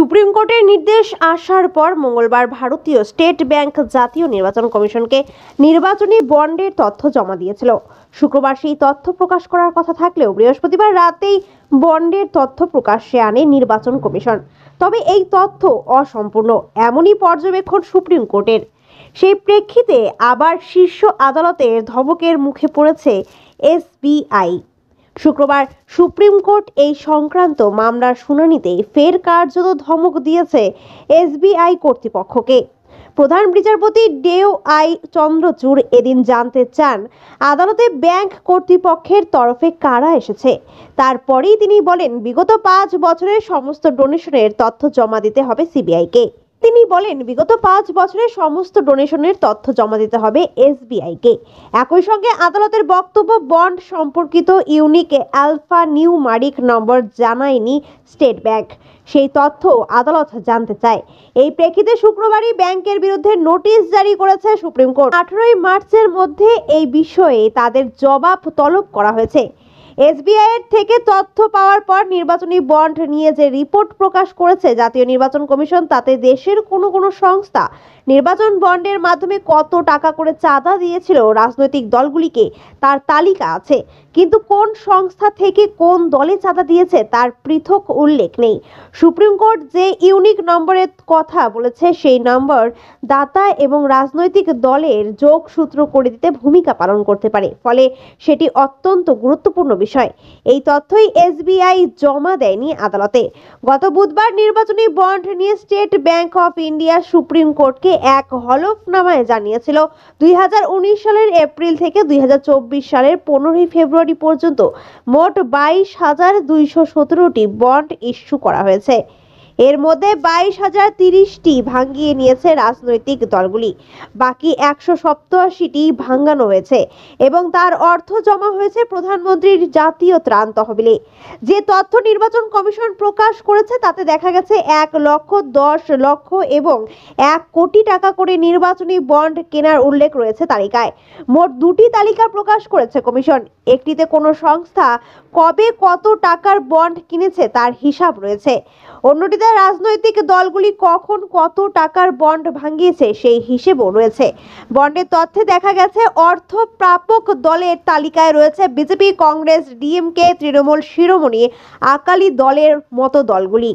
Supreme কোর্টের নির্দেশ আসার পর মঙ্গলবার ভারতীয় স্টেট ব্যাংক জাতীয় নির্বাচন কমিশনকে নির্বাচনী বন্ডের তথ্য জমা দিয়েছিল। শুক্রবার সেই তথ্য প্রকাশ করার কথা থাকলেও বৃহস্পতিবার রাতেই বন্ডের তথ্য প্রকাশ্যে আনে নির্বাচন কমিশন। তবে এই তথ্য অসম্পূর্ণ এমনই পর্যবেক্ষণ সুপ্রিম কোর্টের। সেই প্রেক্ষিতে আবার শীর্ষ আদালতের ধমকের মুখে পড়েছে এসবিআই। শুক্রবার সুপ্রিম কোর্ট এই সংক্রান্ত মামলার শুনানিতে ফের কার্যত ধমক দিয়েছে এসবিআই কর্তৃপক্ষকে। প্রধান বিচারপতি ডেও আই চন্দ্রচূড় এদিন জানতে চান আদালতে ব্যাংক কর্তৃপক্ষের তরফে কারা এসেছে। তারপরেই তিনি বলেন বিগত 5 বছরের সমস্ত ডোনেশনের তথ্য জমা দিতে হবে সিবিআইকে। তিনি বলেন বিগত 5 বছরের সমস্ত ডোনেশনের তথ্য জমা দিতে হবে এসবিআইকে। একই সঙ্গে আদালতের বক্তব্য বন্ড সম্পর্কিত ইউনিক অ্যালফা নিউমারিক নম্বর জানায়নি স্টেট ব্যাংক, সেই তথ্য আদালত জানতে চায়। এই প্রেক্ষিতে শুক্রবারই ব্যাংকের বিরুদ্ধে নোটিশ জারি করেছে সুপ্রিম কোর্ট। 18 মার্চের মধ্যে এই বিষয়ে তাদের জবাব তলব করা হয়েছে। এসবিআই এর থেকে তথ্য পাওয়ার পর নির্বাচনী বন্ড নিয়ে যে রিপোর্ট প্রকাশ করেছে জাতীয় নির্বাচন কমিশন, তাতে দেশের কোনো সংস্থা নির্বাচন বন্ডের মাধ্যমে কত টাকা করে চাঁদা দিয়েছিল রাজনৈতিক দলগুলিকে তার তালিকা আছে, কিন্তু কোন সংস্থা থেকে কোন দলে চাঁদা দিয়েছে তার পৃথক উল্লেখ নেই। সুপ্রিম কোর্ট যে ইউনিক নম্বরের কথা বলেছে সেই নম্বর দাতা এবং রাজনৈতিক দলের যোগসূত্র করে দিতে ভূমিকা পালন করতে পারে, ফলে সেটি অত্যন্ত গুরুত্বপূর্ণ বিষয়। এই তথ্যই এসবিআই জমা দেয়নি আদালতে। গত বুধবার নির্বাচনী বন্ড নিয়ে state bank of India supreme কোর্টকে এক হলফনামায় জানিয়েছিল 2019 সালের এপ্রিল থেকে 2024 সালের 15 ফেব্রুয়ারি পর্যন্ত মোট 22,217টি বন্ড ইস্যু করা হয়েছে। এর মধ্যে 22,030টি ভাঙিয়ে নিয়েছে রাজনৈতিক দলগুলি, বাকি 187টি ভাঙানো হয়েছে এবং তার অর্থ জমা হয়েছে প্রধানমন্ত্রীর জাতীয় ত্রাণ তহবিলে। যে তথ্য নির্বাচন কমিশন প্রকাশ করেছে তাতে দেখা গেছে 1 লক্ষ, 10 লক্ষ এবং 1 কোটি টাকা করে নির্বাচনী বন্ড কেনার উল্লেখ রয়েছে তালিকায়। মোট 2টি তালিকা প্রকাশ করেছে কমিশন। একটিতে কোনো সংস্থা কবে কত টাকার বন্ড কিনেছে তার হিসাব রয়েছে, অন্যটিতে রাজনৈতিক দলগুলি কখন কত টাকার বন্ড ভাঙিয়েছে সেই হিসেবও রয়েছে। বন্ডের তথ্যে দেখা গেছে অর্থ প্রাপক দলের তালিকায় রয়েছে বিজেপি, কংগ্রেস, ডিএমকে, তৃণমূল, শিরোমণি আকালি দলের মতো দলগুলি।